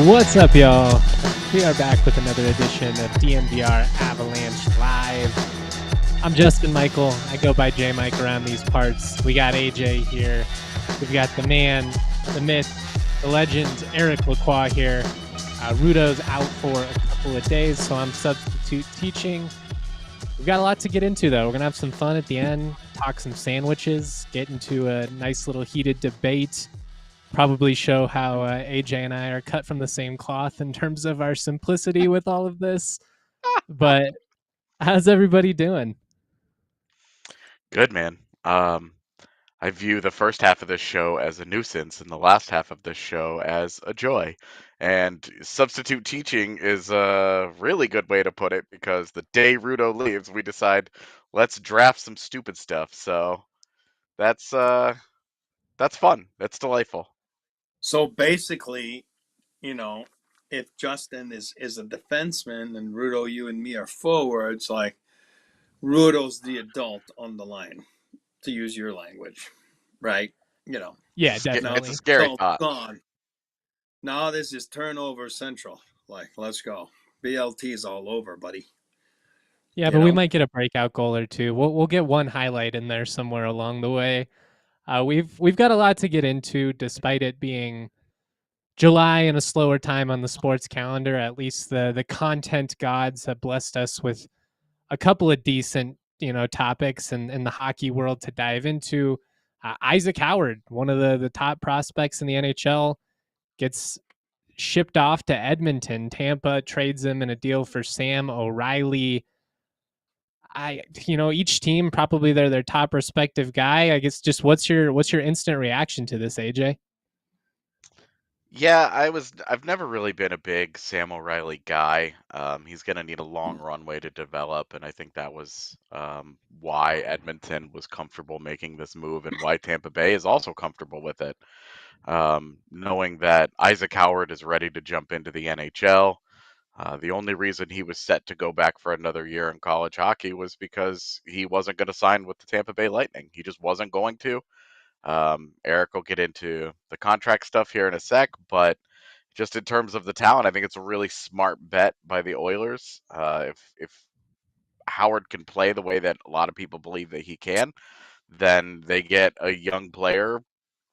What's up, y'all? We are back with another edition of DNVR Avalanche Live. I'm Justin Michael. I go by J Mike around these parts. We got AJ here. We've got the man, the myth, the legend, Eric Lacroix here. Rudo's out for a couple of days, so I'm substitute teaching. We've got a lot to get into, though. We're going to have some fun at the end, talk some sandwiches, get into a nice little heated debate. Probably show how AJ and I are cut from the same cloth in terms of our simplicity with all of this. But how's everybody doing? Good, man. I view the first half of this show as a nuisance and the last half of this show as a joy. And substitute teaching is a really good way to put it because the day Rudo leaves, we decide let's draft some stupid stuff. So that's fun. That's delightful. So basically, if Justin is a defenseman and Rudo, you and me are forwards, like Rudo's the adult on the line, to use your language, right? Yeah, definitely. It's a scary thought. Gone. Now this is turnover central. Like, let's go. BLT's all over, buddy. Yeah, but we might get a breakout goal or two. We'll get one highlight in there somewhere along the way. We've got a lot to get into, despite it being July and a slower time on the sports calendar. At least the content gods have blessed us with a couple of decent, topics in the hockey world to dive into. Issac Howard, one of the top prospects in the NHL, gets shipped off to Edmonton. Tampa trades him in a deal for Sam O'Reilly. Each team probably they're their top respective guy. I guess just what's your instant reaction to this, AJ? Yeah, I've never really been a big Sam O'Reilly guy. He's going to need a long runway to develop, and I think that was why Edmonton was comfortable making this move and why Tampa Bay is also comfortable with it. Knowing that Issac Howard is ready to jump into the NHL. The only reason he was set to go back for another year in college hockey was because he wasn't going to sign with the Tampa Bay Lightning. He just wasn't going to. Eric will get into the contract stuff here in a sec, but just in terms of the talent, I think it's a really smart bet by the Oilers. If Howard can play the way that a lot of people believe that he can, then they get a young player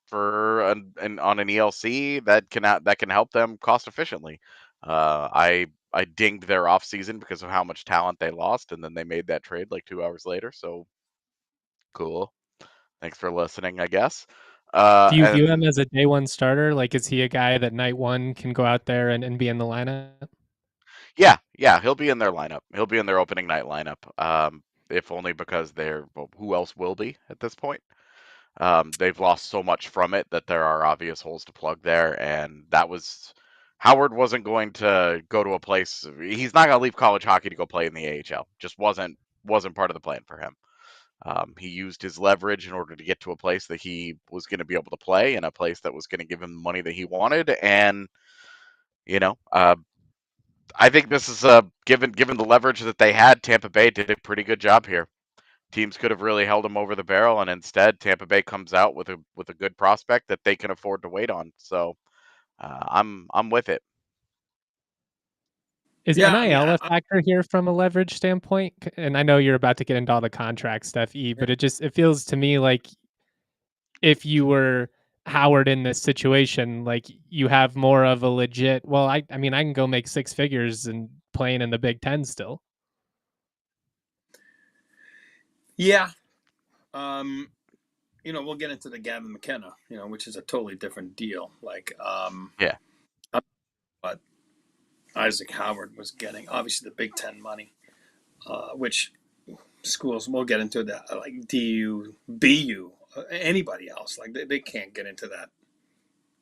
for on an ELC that can help them cost efficiently. I dinged their offseason because of how much talent they lost, and then they made that trade like 2 hours later. So cool. Thanks for listening, I guess. Do you view him as a day one starter? Like, is he a guy that night one can go out there and be in the lineup? Yeah, he'll be in their lineup. He'll be in their opening night lineup. If only because who else will be at this point? They've lost so much from it that there are obvious holes to plug there, and Howard wasn't going to go to a place. He's not going to leave college hockey to go play in the AHL. Just wasn't part of the plan for him. He used his leverage in order to get to a place that he was going to be able to play in a place that was going to give him the money that he wanted. And, I think this is given the leverage that they had, Tampa Bay did a pretty good job here. Teams could have really held him over the barrel, and instead Tampa Bay comes out with a good prospect that they can afford to wait on. So I'm with it. Is NIL a factor here from a leverage standpoint? And I know you're about to get into all the contract stuff, but it feels to me like if you were Howard in this situation, like you have more of a legit, well, I mean, I can go make six figures and playing in the Big Ten still. Yeah. We'll get into the Gavin McKenna, which is a totally different deal. Like, yeah. But Issac Howard was getting, obviously, the Big Ten money, which schools, we'll get into that, like DU, BU, anybody else. Like they can't get into that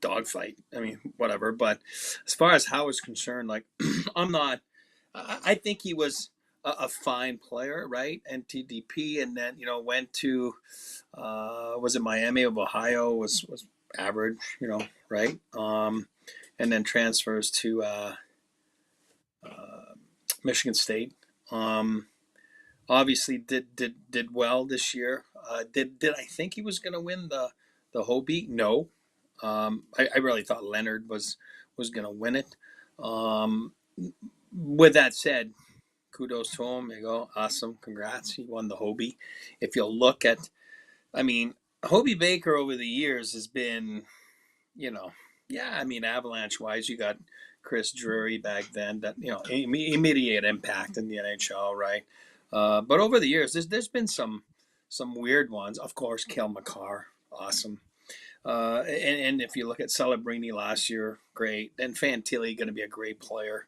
dogfight. I mean, whatever. But as far as Howard's concerned, like I'm not. I think he was a fine player, right? And TDP, and then went to was it Miami of Ohio? Was average, right? And then transfers to Michigan State. Obviously did well this year. Did I think he was going to win the Hobie? No. I really thought Leonard was going to win it. With that said, kudos to him. There you go. Awesome. Congrats. He won the Hobie. If you look at, I mean, Hobie Baker over the years has been, Avalanche wise, you got Chris Drury back then that, immediate impact in the NHL, right? But over the years, there's been some weird ones. Of course, Kel McCarr, awesome. And if you look at Celebrini last year, great. Then Fantilli going to be a great player.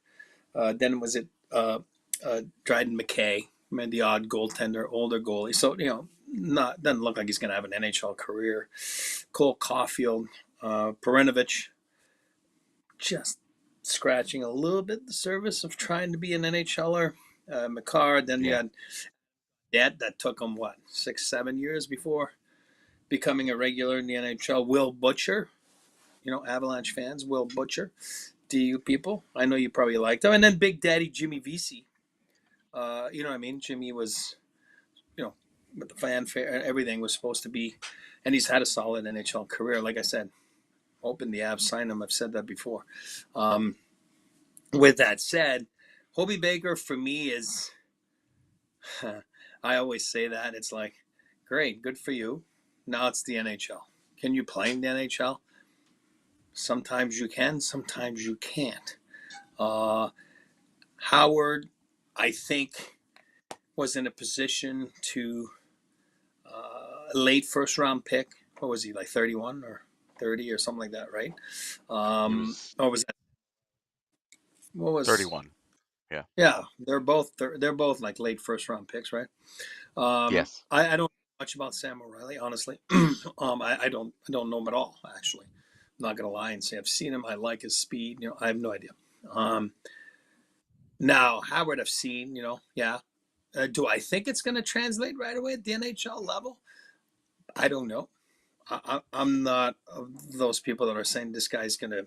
Then was it Dryden McKay, the odd goaltender, older goalie. So doesn't look like he's going to have an NHL career. Cole Caulfield, Perinovich, just scratching a little bit the surface of trying to be an NHLer. McCarr, then you had that took him 6-7 years before becoming a regular in the NHL. Will Butcher, Avalanche fans, Will Butcher. Do you people? I know you probably liked him. And then Big Daddy Jimmy Vesey. You know what I mean? Jimmy was, with the fanfare, everything was supposed to be, and he's had a solid NHL career. Like I said, hoping the Avs sign him. I've said that before. With that said, Hobie Baker for me is, I always say that. It's like, great, good for you. Now it's the NHL. Can you play in the NHL? Sometimes you can, sometimes you can't. Howard, I think, was in a position to late first round pick. What was he, like 31 or 30 or something like that, right? Or was that? What was 31? Yeah. Yeah, they're both like late first round picks, right? Yes. I don't know much about Sam O'Reilly, honestly. I don't know him at all, actually. I'm not gonna lie and say I've seen him. I like his speed. I have no idea. Now Howard, I've seen. Yeah. Do I think it's gonna translate right away at the NHL level? I don't know. I'm not of those people that are saying this guy's gonna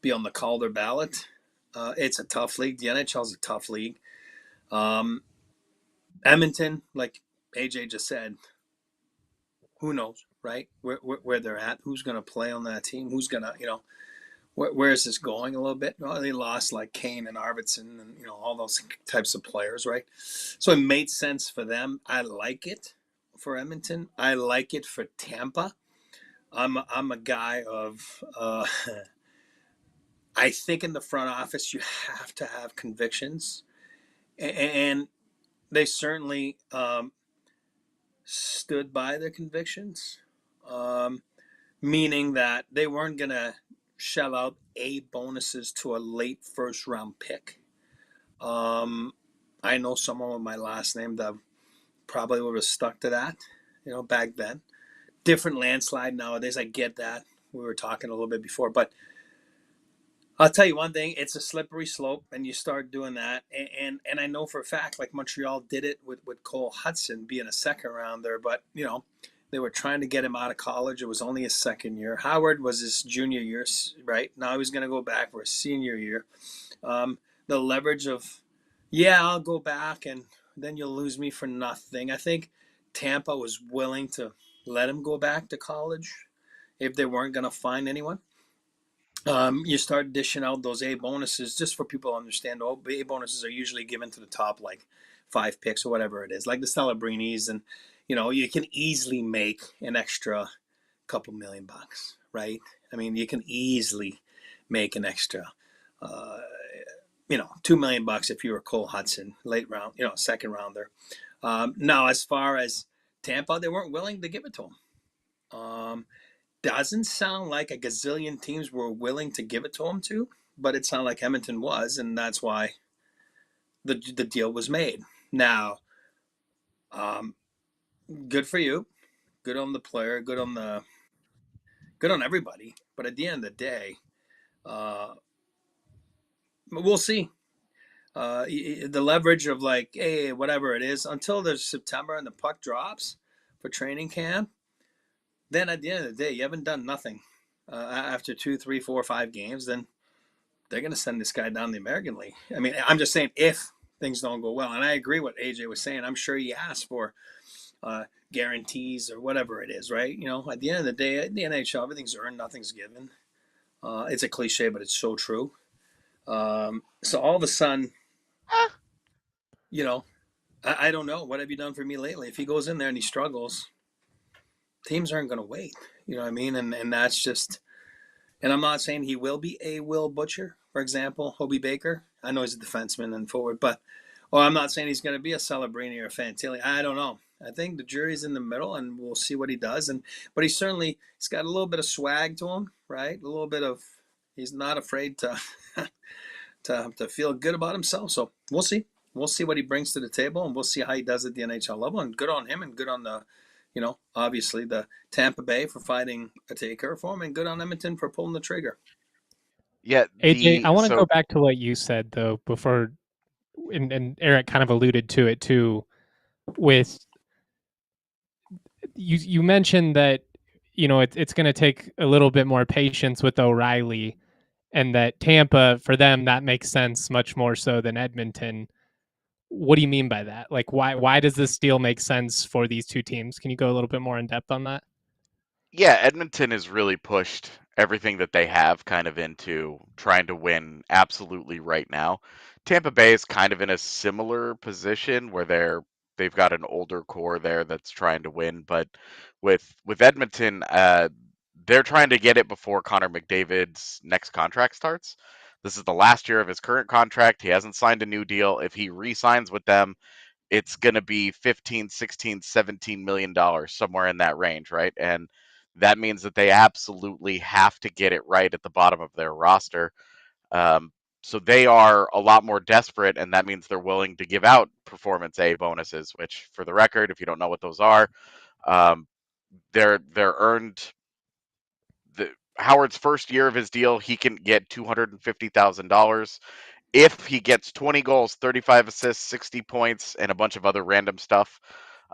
be on the Calder ballot. It's a tough league. The NHL is a tough league. Edmonton, like AJ just said, who knows, right? Where they're at, who's going to play on that team, who's going to, where is this going a little bit? Well, they lost like Kane and Arvidsson and, all those types of players, right? So it made sense for them. I like it for Edmonton. I like it for Tampa. I'm a guy of, I think in the front office, you have to have convictions. And they certainly stood by their convictions, meaning that they weren't going to shell out A bonuses to a late first round pick. I know someone with my last name that probably would have stuck to that, back then. Different landslide nowadays. I get that. We were talking a little bit before, but I'll tell you one thing, it's a slippery slope, and you start doing that. And I know for a fact, like Montreal did it with Cole Hudson being a second rounder, but, they were trying to get him out of college. It was only his second year. Howard was his junior year, right? Now he was going to go back for his senior year. The leverage of, I'll go back, and then you'll lose me for nothing. I think Tampa was willing to let him go back to college if they weren't going to find anyone. You start dishing out those A bonuses just for people to understand. A bonuses are usually given to the top, like 5 picks or whatever it is, like the Celebrinis, and you can easily make an extra couple $1 million, right? I mean, you can easily make an extra, $2 million if you were Cole Hudson, late round, second rounder. Now, as far as Tampa, they weren't willing to give it to him. Doesn't sound like a gazillion teams were willing to give it to him too, but it sounded like Edmonton was, and that's why the deal was made. Now, good for you. good on the player, good on everybody. But at the end of the day, we'll see. The leverage of like, hey, whatever it is, until there's September and the puck drops for training camp, then at the end of the day, you haven't done nothing. After 2, 3, 4, 5 games, then they're going to send this guy down the American League. I mean, I'm just saying if things don't go well. And I agree what AJ was saying. I'm sure he asked for guarantees or whatever it is, right? You know, at the end of the day, at the NHL, everything's earned, nothing's given. It's a cliche, but it's so true. So all of a sudden, you know, I don't know. What have you done for me lately? If he goes in there and he struggles, teams aren't going to wait. You know what I mean? And that's just, and I'm not saying he will be a Will Butcher, for example, Hobie Baker. I know he's a defenseman and forward, but, or I'm not saying he's going to be a Celebrini or a Fantilli. I don't know. I think the jury's in the middle, and we'll see what he does. But he's got a little bit of swag to him, right? A little bit of, he's not afraid to to feel good about himself. So we'll see. We'll see what he brings to the table, and we'll see how he does at the NHL level. And good on him, and good on the, obviously the Tampa Bay for finding a taker for him, and good on Edmonton for pulling the trigger. Yeah, AJ, I want to go back to what you said though before, and Eric kind of alluded to it too. With you mentioned that it's going to take a little bit more patience with O'Reilly, and that Tampa, for them, that makes sense much more so than Edmonton. What do you mean by that? Like, why does this deal make sense for these two teams? Can you go a little bit more in depth on that? Yeah, Edmonton has really pushed everything that they have kind of into trying to win absolutely right now. Tampa Bay is kind of in a similar position where they've got an older core there that's trying to win, but with Edmonton, they're trying to get it before Connor McDavid's next contract starts. This is the last year of his current contract. He hasn't signed a new deal. If he re-signs with them, it's going to be 15, 16, 17 million dollars, somewhere in that range, right? And that means that they absolutely have to get it right at the bottom of their roster. So they are a lot more desperate, and that means they're willing to give out performance A bonuses, which, for the record, if you don't know what those are, they're earned. Howard's first year of his deal, he can get $250,000 if he gets 20 goals, 35 assists, 60 points, and a bunch of other random stuff.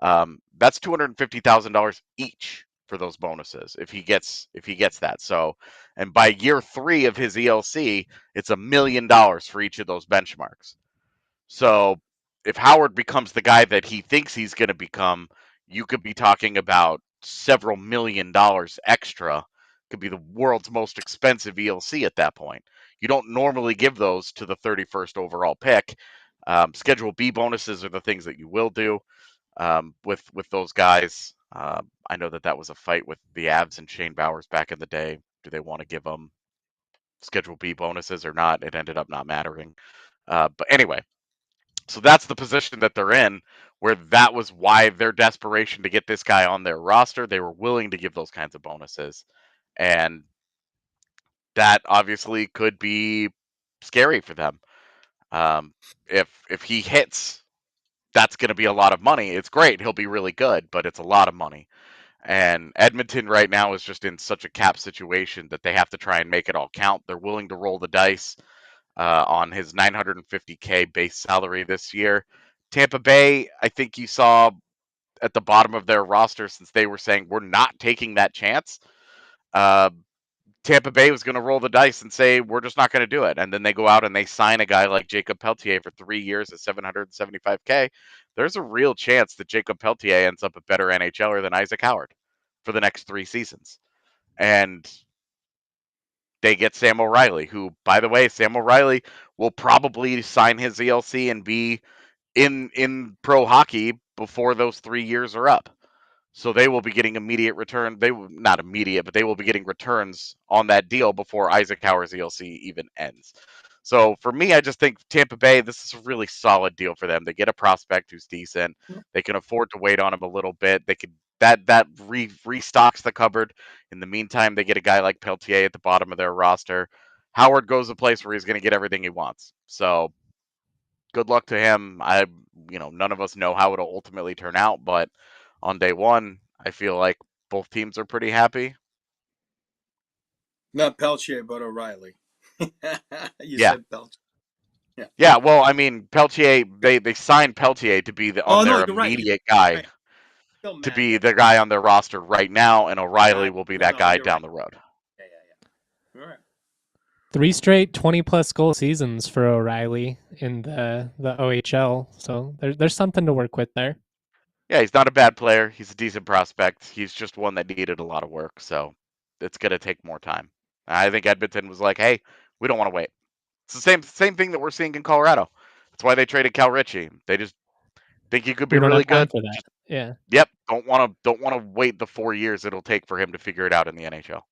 That's $250,000 each for those bonuses if he gets that. So, and by year 3 of his ELC, it's $1 million for each of those benchmarks. So if Howard becomes the guy that he thinks he's going to become, you could be talking about several $1 million extra. Could be the world's most expensive ELC at that point. You don't normally give those to the 31st overall pick. Schedule B bonuses are the things that you will do with those guys. I know that was a fight with the Avs and Shane Bowers back in the day. Do they want to give them Schedule B bonuses or not? It ended up not mattering. But anyway, so that's the position that they're in, where that was why their desperation to get this guy on their roster, they were willing to give those kinds of bonuses. And that obviously could be scary for them. If he hits, that's going to be a lot of money. It's great. He'll be really good, but it's a lot of money. And Edmonton right now is just in such a cap situation that they have to try and make it all count. They're willing to roll the dice on his $950K base salary this year. Tampa Bay, I think you saw at the bottom of their roster, since they were saying we're not taking that chance. Tampa Bay was going to roll the dice and say we're just not going to do it, and then they go out and they sign a guy like Jacob Peltier for 3 years at $775K. There's a real chance that Jacob Peltier ends up a better NHLer than Issac Howard for the next 3 seasons. And they get Sam O'Reilly, who, by the way, Sam O'Reilly will probably sign his ELC and be in pro hockey before those 3 years are up. So they will be getting immediate return. They will not immediate, but they will be getting returns on that deal before Issac Howard's ELC even ends. So for me, I just think Tampa Bay, this is a really solid deal for them. They get a prospect who's decent. They can afford to wait on him a little bit. They could that restocks the cupboard. In the meantime, they get a guy like Peltier at the bottom of their roster. Howard goes a place where he's going to get everything he wants. So good luck to him. None of us know how it'll ultimately turn out, but on day one, I feel like both teams are pretty happy. Not Peltier, but O'Reilly. You Yeah. said Peltier. Yeah, well, I mean, Peltier, they signed Peltier to be Oh, no, their you're right. immediate guy, Right. Still to mad be that the guy on their roster right now, and O'Reilly will be that guy you're down right. the road. Yeah. All right. 3 straight 20-plus goal seasons for O'Reilly in the OHL. So there's something to work with there. Yeah, he's not a bad player. He's a decent prospect. He's just one that needed a lot of work, so it's going to take more time. I think Edmonton was like, hey, we don't want to wait. It's the same thing that we're seeing in Colorado. That's why they traded Cal Ritchie. They just think he could be We don't really have time good. for that. Yeah. Yep, don't want to wait the 4 years it'll take for him to figure it out in the NHL.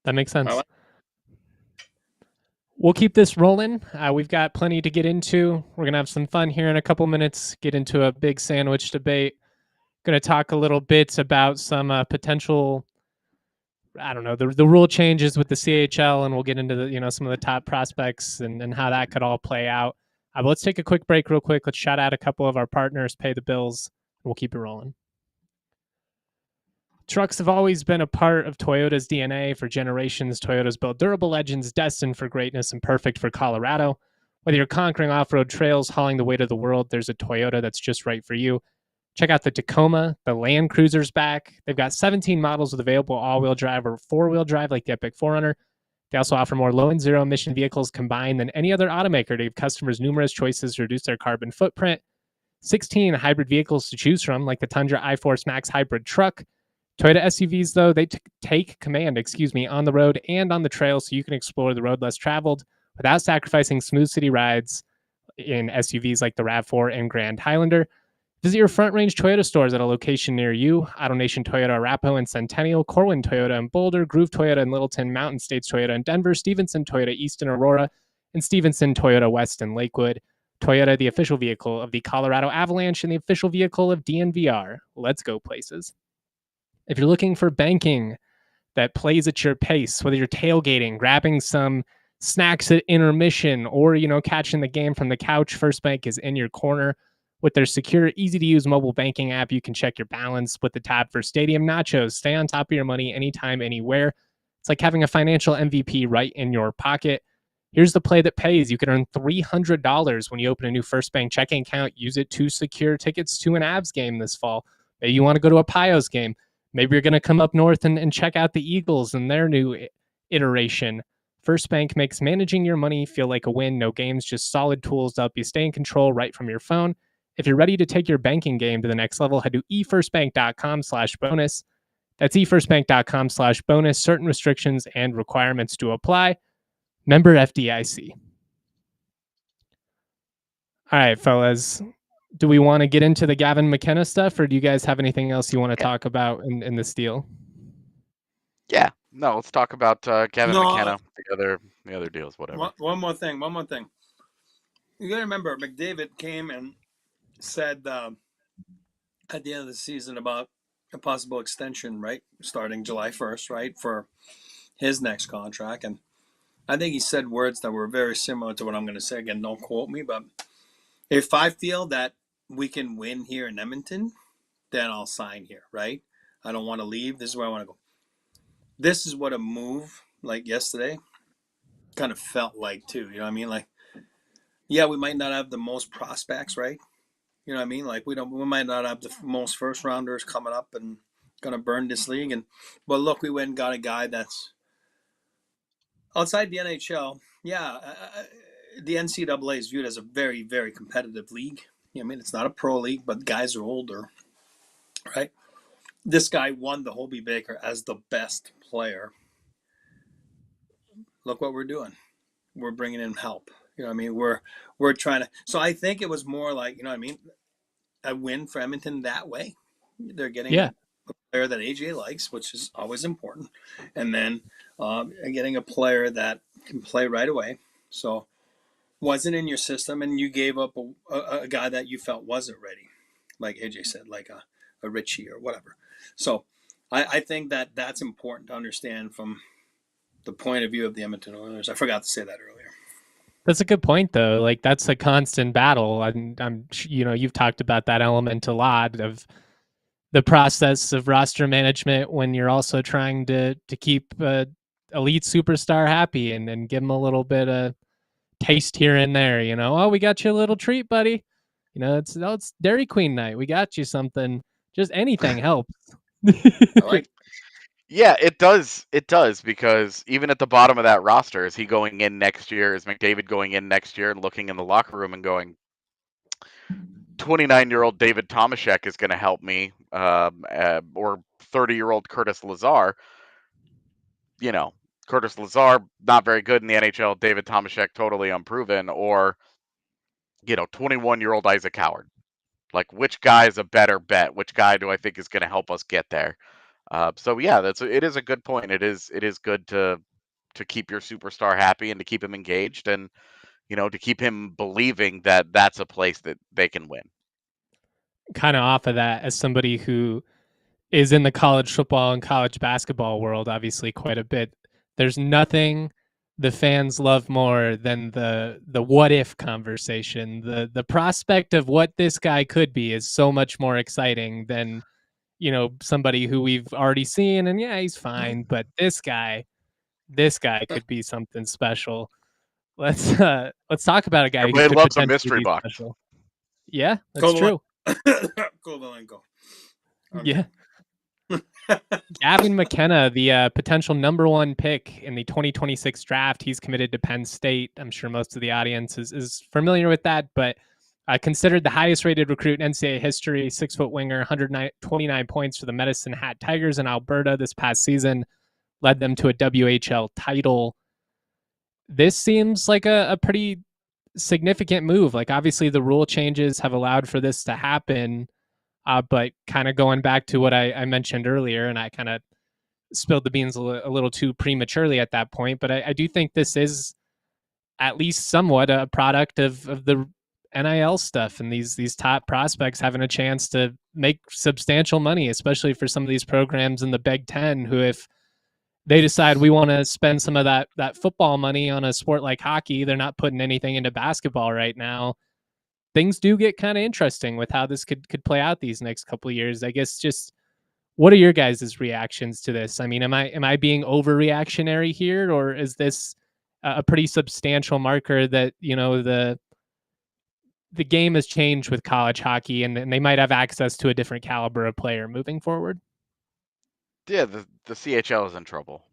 That makes sense. All right. We'll keep this rolling. We've got plenty to get into. We're going to have some fun here in a couple minutes, get into a big sandwich debate. Going to talk a little bit about some potential, I don't know, the rule changes with the CHL, and we'll get into the, some of the top prospects and how that could all play out. But let's take a quick break real quick. Let's shout out a couple of our partners, pay the bills, and we'll keep it rolling. Trucks have always been a part of Toyota's DNA. For generations, Toyota's built durable legends destined for greatness and perfect for Colorado. Whether you're conquering off-road trails, hauling the weight of the world, there's a Toyota that's just right for you. Check out the Tacoma, the Land Cruiser's back. They've got 17 models with available all-wheel drive or four-wheel drive like the Epic 4Runner. They also offer more low and zero-emission vehicles combined than any other automaker to give customers numerous choices to reduce their carbon footprint. 16 hybrid vehicles to choose from, like the Tundra iForce Max hybrid truck. Toyota SUVs, though, they take command, on the road and on the trail, so you can explore the road less traveled without sacrificing smooth city rides in SUVs like the RAV4 and Grand Highlander. Visit your Front Range Toyota stores at a location near you. AutoNation Toyota Arapahoe and Centennial, Corwin Toyota in Boulder, Groove Toyota in Littleton, Mountain States Toyota in Denver, Stevenson Toyota East in Aurora, and Stevenson Toyota West in Lakewood. Toyota, the official vehicle of the Colorado Avalanche and the official vehicle of DNVR. Let's go places. If you're looking for banking that plays at your pace, whether you're tailgating, grabbing some snacks at intermission, or catching the game from the couch, First Bank is in your corner. With their secure, easy-to-use mobile banking app, you can check your balance with the tab for Stadium Nachos. Stay on top of your money anytime, anywhere. It's like having a financial MVP right in your pocket. Here's the play that pays. You can earn $300 when you open a new First Bank checking account. Use it to secure tickets to an Avs game this fall. Maybe you want to go to a Pios game. Maybe you're going to come up north and check out the Eagles and their new iteration. First Bank makes managing your money feel like a win. No games, just solid tools to help you stay in control right from your phone. If you're ready to take your banking game to the next level, head to efirstbank.com/bonus. That's efirstbank.com/bonus. Certain restrictions and requirements to apply. Member FDIC. All right, fellas. Do we want to get into the Gavin McKenna stuff, or do you guys have anything else you want to talk about in this deal? Yeah, no, let's talk about Gavin McKenna, the other deals, whatever. One more thing. You got to remember, McDavid came and said at the end of the season about a possible extension, right, starting July 1st, right, for his next contract. And I think he said words that were very similar to what I'm going to say. Again, don't quote me, but if I feel that we can win here in Edmonton, then I'll sign here, right? I don't want to leave. This is where I want to go. This is what a move like yesterday kind of felt like too. You know what I mean? Like, yeah, we might not have the most prospects, right? You know what I mean? Like we might not have the most first rounders coming up and gonna burn this league. But look, we went and got a guy that's outside the NHL. Yeah, the NCAA is viewed as a very, very competitive league. I mean, it's not a pro league, but guys are older, right? This guy won the Hobey Baker as the best player. Look what we're doing. We're bringing in help. You know what I mean? We're trying to. So I think it was more like, you know what I mean, a win for Edmonton that way. They're getting a player that AJ likes, which is always important, and then getting a player that can play right away. So wasn't in your system, and you gave up a guy that you felt wasn't ready, like AJ said, like a Richie or whatever. So I think that that's important to understand from the point of view of the Edmonton Oilers. I forgot to say that earlier. That's a good point, though. Like, that's a constant battle. I'm you've talked about that element a lot of the process of roster management when you're also trying to keep elite superstar happy and give them a little bit of taste here and there. Oh, we got you a little treat, buddy. It's Dairy Queen night. We got you something. Just anything helps. I like. Yeah, it does. It does, because even at the bottom of that roster, is he going in next year? Is McDavid going in next year and looking in the locker room and going, 29-year-old David Tomashek is going to help me, or 30-year-old Curtis Lazar? Curtis Lazar, not very good in the NHL. David Tomashek, totally unproven. Or, 21-year-old Issac Howard. Like, which guy is a better bet? Which guy do I think is going to help us get there? So yeah, it is a good point. It is good to keep your superstar happy and to keep him engaged, and to keep him believing that that's a place that they can win. Kind of off of that, as somebody who is in the college football and college basketball world, obviously quite a bit, there's nothing the fans love more than the what if conversation. The prospect of what this guy could be is so much more exciting than somebody who we've already seen, and yeah, he's fine, but this guy could be something special. Let's talk about a guy who Everybody could loves a potentially mystery be box. special. Yeah, that's true. Kovalenko. Yeah. Gavin McKenna, the potential number 1 pick in the 2026 draft, he's committed to Penn State. I'm sure most of the audience is familiar with that, but considered the highest rated recruit in NCAA history, 6-foot winger, 129 points for the Medicine Hat Tigers in Alberta this past season, led them to a WHL title. This seems like a pretty significant move. Like, obviously the rule changes have allowed for this to happen. But kind of going back to what I mentioned earlier, and I kind of spilled the beans a little too prematurely at that point, but I do think this is at least somewhat a product of the NIL stuff and these top prospects having a chance to make substantial money, especially for some of these programs in the Big Ten, who, if they decide we want to spend some of that football money on a sport like hockey, they're not putting anything into basketball right now. Things do get kind of interesting with how this could play out these next couple of years. I guess, just what are your guys' reactions to this? I mean, am I being overreactionary here, or is this a pretty substantial marker that the game has changed with college hockey, and they might have access to a different caliber of player moving forward? Yeah, the CHL is in trouble.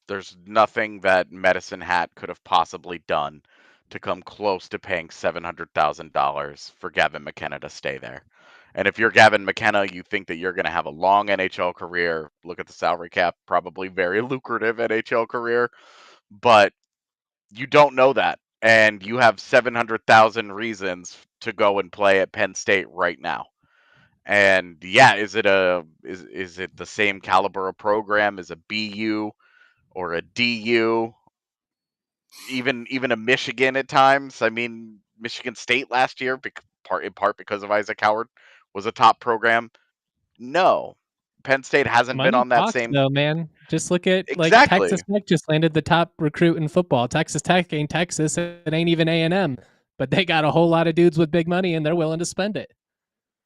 There's nothing that Medicine Hat could have possibly done to come close to paying $700,000 for Gavin McKenna to stay there. And if you're Gavin McKenna, you think that you're going to have a long NHL career. Look at the salary cap, probably very lucrative NHL career, but you don't know that. And you have 700,000 reasons to go and play at Penn State right now. And yeah, is it the same caliber of program as a BU or a DU, even a Michigan at times? I mean, Michigan State last year, in part because of Issac Howard, was a top program. No, Penn State hasn't been Money on that talks, same. though, man. Just look at, like, Exactly. Texas Tech just landed the top recruit in football. Texas Tech ain't Texas. It ain't even A&M, but they got a whole lot of dudes with big money, and they're willing to spend it.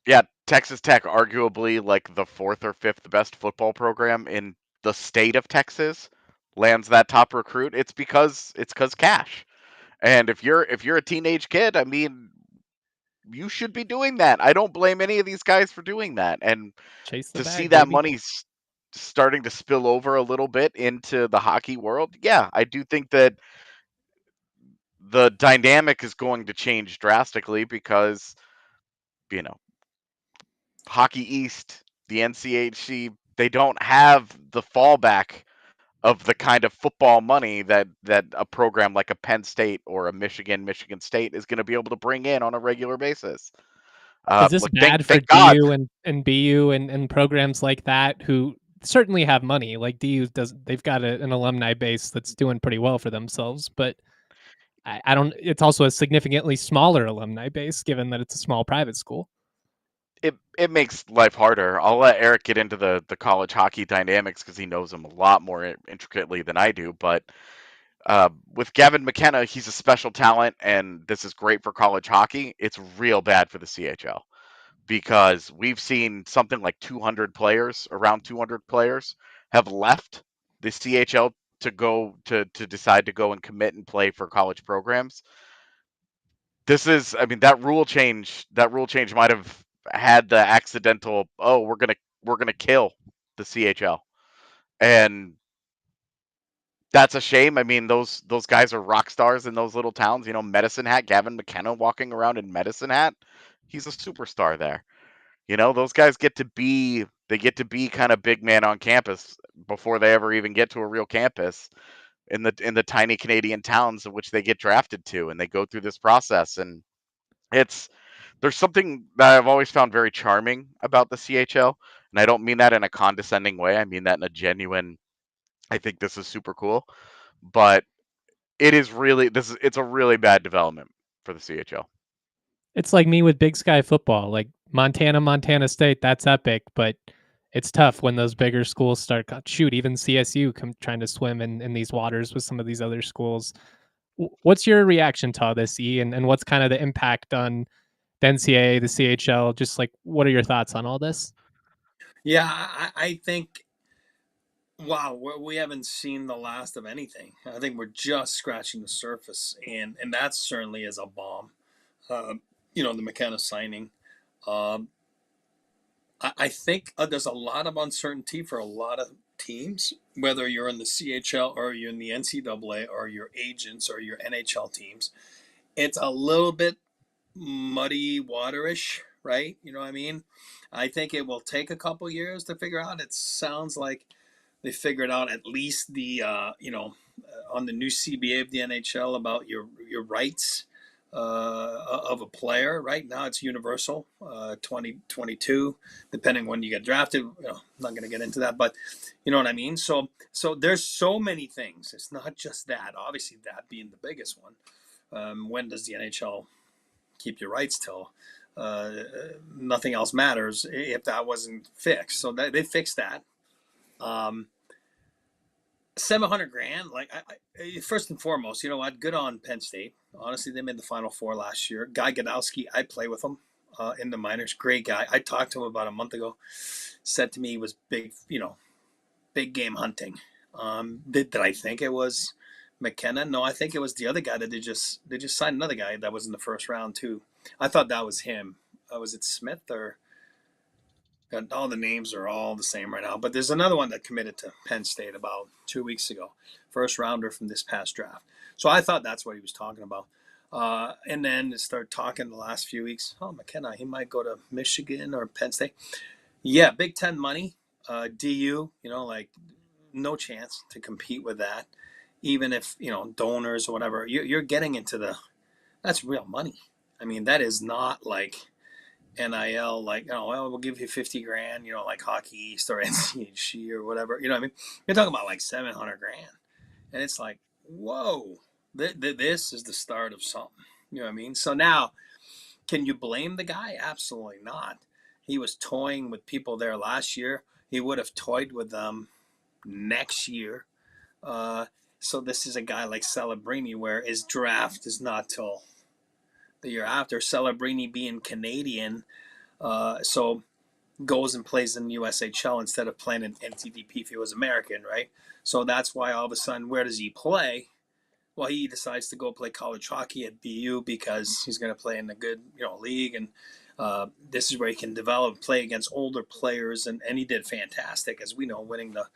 Yeah, Texas Tech, arguably like the 4th or 5th best football program in the state of Texas, lands that top recruit. It's because cash. And if you're a teenage kid, I mean, you should be doing that. I don't blame any of these guys for doing that. And Chase the to see bag, that baby. money starting to spill over a little bit into the hockey world, yeah, I do think that the dynamic is going to change drastically, because, you know, Hockey East, the NCHC, they don't have the fallback of the kind of football money that a program like a Penn State or a Michigan State is going to be able to bring in on a regular basis. Is this Look, bad for thank God. DU and BU and programs like that, who certainly have money? Like, DU they've got an alumni base that's doing pretty well for themselves, but I don't. It's also a significantly smaller alumni base, given that it's a small private school. It makes life harder. I'll let Eric get into the college hockey dynamics, because he knows them a lot more intricately than I do. But with Gavin McKenna, he's a special talent, and this is great for college hockey. It's real bad for the CHL, because we've seen something like 200 players, around 200 players, have left the CHL to go to decide to go and commit and play for college programs. This is, I mean, that rule change might have had the accidental, oh, we're gonna kill the CHL, and that's a shame. I mean, those guys are rock stars in those little towns. You know, Medicine Hat, Gavin McKenna walking around in Medicine Hat, he's a superstar there. You know, those guys get to be kind of big man on campus before they ever even get to a real campus in the tiny Canadian towns in which they get drafted to, and they go through this process. And there's something that I've always found very charming about the CHL, and I don't mean that in a condescending way. I mean that in a genuine, I think this is super cool, but it's a really bad development for the CHL. It's like me with Big Sky football, like Montana State. That's epic, but it's tough when those bigger schools start. Shoot, even CSU come trying to swim in these waters with some of these other schools. What's your reaction to all this, E, and what's kind of the impact on the NCAA, the CHL? Just like, what are your thoughts on all this? Yeah, I think, wow, we haven't seen the last of anything. I think we're just scratching the surface, and that certainly is a bomb. The McKenna signing. Um, I think there's a lot of uncertainty for a lot of teams, whether you're in the CHL or you're in the NCAA or your agents or your NHL teams. It's a little bit muddy waterish, right? You know what I mean? I think it will take a couple years to figure out. It sounds like they figured out at least the on the new CBA of the NHL about your rights of a player. Right now, it's universal, 2022, depending when you get drafted. I'm not going to get into that, but you know what I mean. So there's so many things. It's not just that. Obviously, that being the biggest one. When does the NHL keep your rights till nothing else matters if that wasn't fixed? So they fixed that. 700 grand, like first and foremost, you know what? Good on Penn State. Honestly, they made the Final Four last year. Guy Godowski, I play with him in the minors. Great guy. I talked to him about a month ago. Said to me he was big, big game hunting. Did I think it was McKenna? No, I think it was the other guy that they just signed another guy that was in the first round too. I thought that was him. Was it Smith or? All the names are all the same right now, but there's another one that committed to Penn State about 2 weeks ago, first rounder from this past draft. So I thought that's what he was talking about. And then start talking the last few weeks. Oh, McKenna, he might go to Michigan or Penn State. Yeah, Big Ten money, DU. Like no chance to compete with that. Even if donors or whatever, you're getting into that's real money. I mean, that is not like NIL, like, we'll give you 50 grand, like Hockey East or NCHC or whatever. You know what I mean? You're talking about like 700 grand. And it's like, whoa, this is the start of something. You know what I mean? So now, can you blame the guy? Absolutely not. He was toying with people there last year. He would have toyed with them next year. So this is a guy like Celebrini where his draft is not till the year after. Celebrini being Canadian, so goes and plays in USHL instead of playing in NTDP if he was American, right? So that's why all of a sudden, where does he play? Well, he decides to go play college hockey at BU because he's going to play in a good, league, and this is where he can develop, play against older players, and he did fantastic, as we know, winning the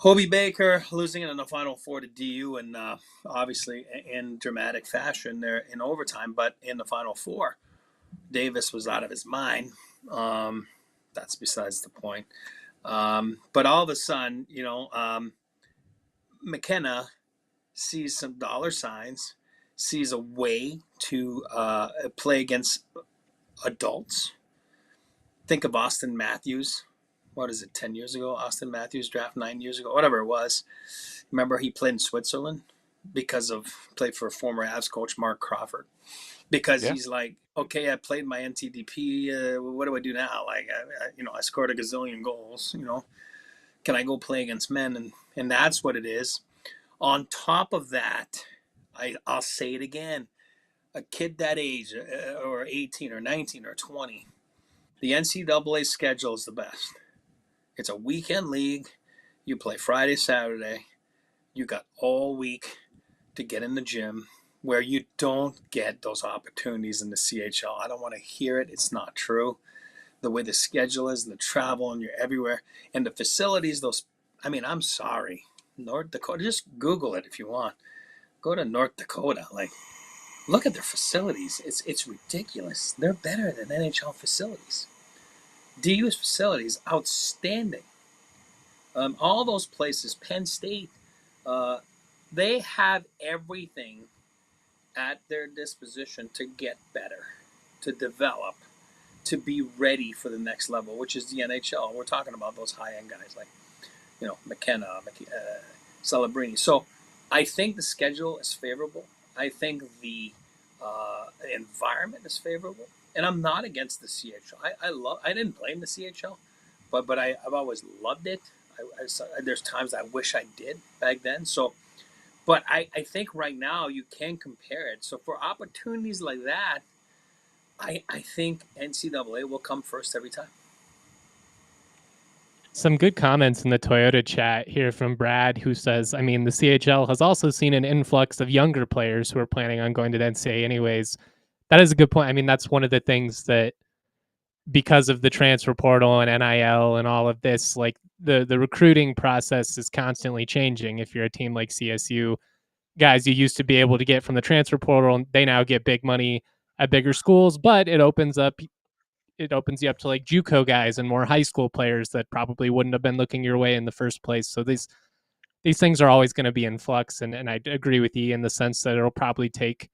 Hobie Baker, losing it in the Final Four to DU, and obviously in dramatic fashion there in overtime, but in the Final Four, Davis was out of his mind. That's besides the point. But all of a sudden, McKenna sees some dollar signs, sees a way to play against adults. Think of Austin Matthews. What is it, 10 years ago? Austin Matthews draft 9 years ago, whatever it was. Remember he played in Switzerland played for former Avs coach Mark Crawford. Because he's like, okay, I played my NTDP. What do I do now? Like, I scored a gazillion goals. Can I go play against men? And that's what it is. On top of that, I'll say it again. A kid that age, or 18 or 19 or 20, The NCAA schedule is the best. It's a weekend league. You play Friday, Saturday. You got all week to get in the gym, where you don't get those opportunities in the CHL. I don't want to hear it. It's not true. The way the schedule is, and the travel, and you're everywhere. And the facilities, I'm sorry. North Dakota, just Google it if you want. Go to North Dakota. Like, look at their facilities. It's ridiculous. They're better than NHL facilities. DU's facilities, outstanding. All those places, Penn State, they have everything at their disposition to get better, to develop, to be ready for the next level, which is the NHL. We're talking about those high-end guys like, McKenna, Celebrini. So I think the schedule is favorable. I think the environment is favorable, and I'm not against the CHL. I didn't blame the CHL, but I've always loved it. There's times I wish I did back then. So, but I think right now you can compare it. So for opportunities like that, I think NCAA will come first every time. Some good comments in the Toyota chat here from Brad, who says, I mean, the CHL has also seen an influx of younger players who are planning on going to the NCAA anyways. That is a good point. I mean, that's one of the things that, because of the transfer portal and NIL and all of this, like the recruiting process is constantly changing. If you're a team like CSU, guys you used to be able to get from the transfer portal, they now get big money at bigger schools, but it opens you up to like JUCO guys and more high school players that probably wouldn't have been looking your way in the first place. So these things are always going to be in flux, and I agree with you in the sense that it'll probably take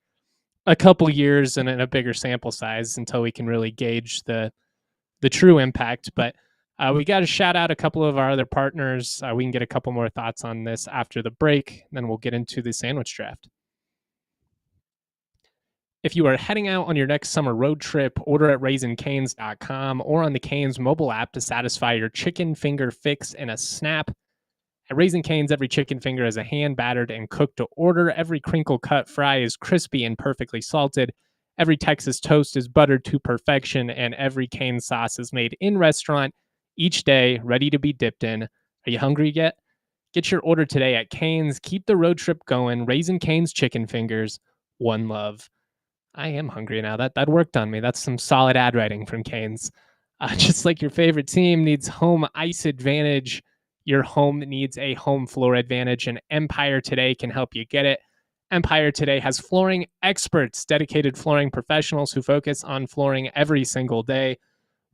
a couple years and a bigger sample size until we can really gauge the true impact. But we got to shout out a couple of our other partners. We can get a couple more thoughts on this after the break, then we'll get into the sandwich draft. If you are heading out on your next summer road trip, order at raisincanes.com or on the Canes mobile app to satisfy your chicken finger fix in a snap. At Raising Cane's, every chicken finger is a hand-battered and cooked to order. Every crinkle-cut fry is crispy and perfectly salted. Every Texas toast is buttered to perfection, and every Cane sauce is made in restaurant each day, ready to be dipped in. Are you hungry yet? Get your order today at Cane's. Keep the road trip going. Raising Cane's chicken fingers. One love. I am hungry now. That worked on me. That's some solid ad writing from Cane's. Just like your favorite team needs home ice advantage, your home needs a home floor advantage, and Empire Today can help you get it. Empire Today has flooring experts, dedicated flooring professionals who focus on flooring every single day.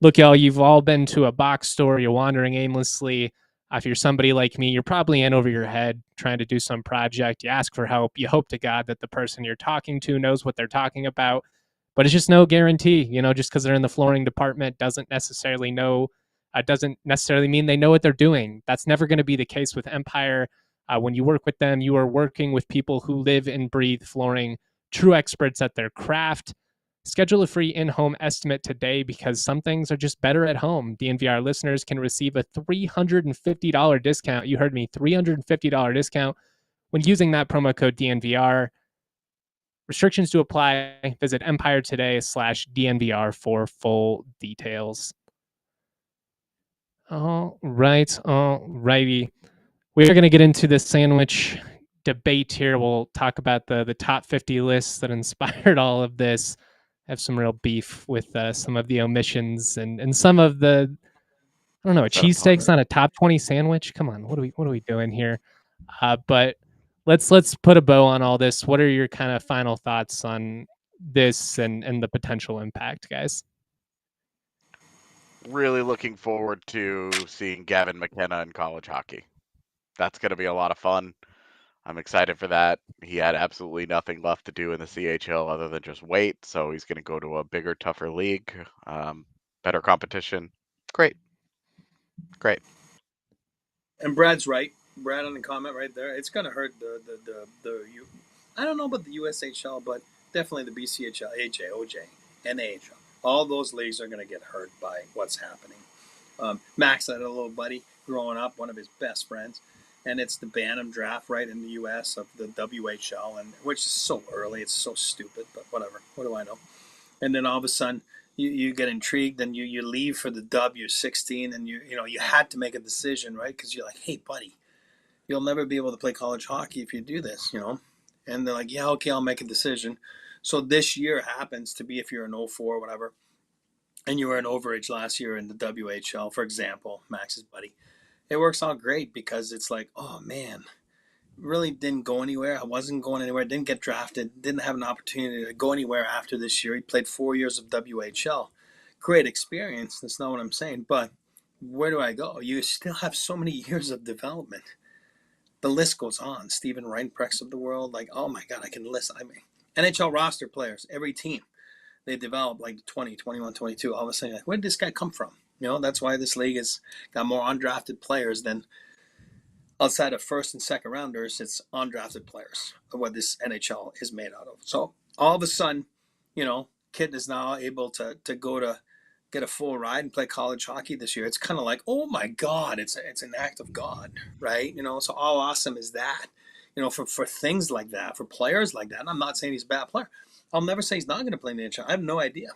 Look, y'all, you've all been to a box store. You're wandering aimlessly. If you're somebody like me, you're probably in over your head trying to do some project. You ask for help. You hope to God that the person you're talking to knows what they're talking about. But it's just no guarantee. Just because they're in the flooring department doesn't necessarily mean they know what they're doing. That's never going to be the case with Empire. When you work with them, you are working with people who live and breathe flooring, true experts at their craft. Schedule a free in-home estimate today because some things are just better at home. DNVR listeners can receive a $350 discount. You heard me, $350 discount when using that promo code DNVR. Restrictions to apply. Visit EmpireToday/DNVR for full details. All righty. We're going to get into the sandwich debate here. We'll talk about the top 50 lists that inspired all of this. Have some real beef with some of the omissions and some of the, I don't know, a cheesesteak's not a top 20 sandwich. Come on, what are we doing here? But let's put a bow on all this. What are your kind of final thoughts on this and the potential impact, guys? Really looking forward to seeing Gavin McKenna in college hockey. That's going to be a lot of fun. I'm excited for that. He had absolutely nothing left to do in the CHL other than just wait, so he's going to go to a bigger, tougher league, better competition. Great. And Brad's right. Brad on the comment right there. It's going to hurt I don't know about the USHL, but definitely the BCHL, AJ, OJ, and AHL. All those leagues are going to get hurt by what's happening. Max had a little buddy growing up, one of his best friends, and it's the Bantam draft, right, in the U.S. of the WHL, and which is so early. It's so stupid, but whatever. What do I know? And then all of a sudden, you get intrigued and you leave for the dub. You're 16 and you had to make a decision, right? Because you're like, hey, buddy, you'll never be able to play college hockey if you do this, And they're like, yeah, okay, I'll make a decision. So this year happens to be if you're an 04 or whatever, and you were an overage last year in the WHL, for example, Max's buddy. It works out great because it's like, oh man, really didn't go anywhere. I wasn't going anywhere. Didn't get drafted. Didn't have an opportunity to go anywhere after this year. He played 4 years of WHL. Great experience. That's not what I'm saying. But where do I go? You still have so many years of development. The list goes on. Steven Reinprechts of the world. Like, oh my God, I can list. I mean, NHL roster players, every team, they develop like 20, 21, 22. All of a sudden, like, where did this guy come from? That's why this league has got more undrafted players than outside of first and second rounders. It's undrafted players, what this NHL is made out of. So all of a sudden, kid is now able to go to get a full ride and play college hockey this year. It's kind of like, oh my God, it's an act of God, right? So how awesome is that? For things like that, for players like that. And I'm not saying he's a bad player. I'll never say he's not going to play in the NHL. I have no idea.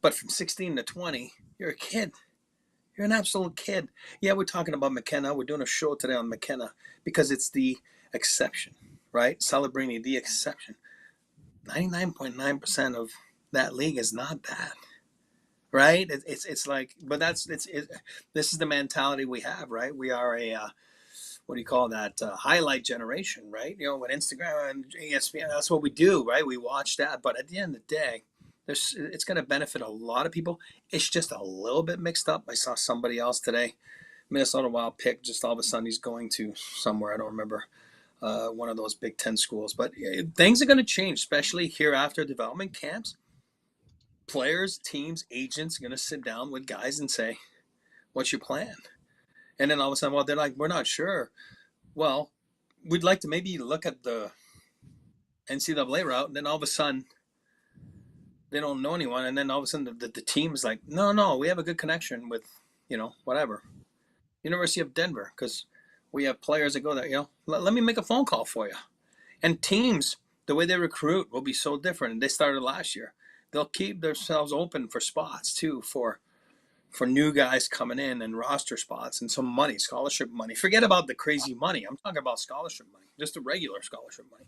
But from 16 to 20, you're a kid. You're an absolute kid. Yeah, we're talking about McKenna. We're doing a show today on McKenna because it's the exception, right? Celebrating the exception. 99.9% of that league is not that, right? It's like, but this is the mentality we have, right? We are a what do you call that? Highlight generation, right? With Instagram and ESPN, that's what we do, right? We watch that, but at the end of the day, it's going to benefit a lot of people. It's just a little bit mixed up. I saw somebody else today, Minnesota Wild pick, just all of a sudden he's going to somewhere, I don't remember, one of those Big Ten schools. But things are going to change, especially here after development camps. Players, teams, agents are going to sit down with guys and say, what's your plan? And then all of a sudden, well, they're like, we're not sure. Well, we'd like to maybe look at the NCAA route, and then all of a sudden, they don't know anyone, and then all of a sudden the team is like, no, we have a good connection with, whatever, University of Denver, because we have players that go there, let me make a phone call for you. And teams, the way they recruit will be so different, and they started last year. They'll keep themselves open for spots too, for new guys coming in and roster spots and some money, scholarship money. Forget about the crazy money. I'm talking about scholarship money, just the regular scholarship money.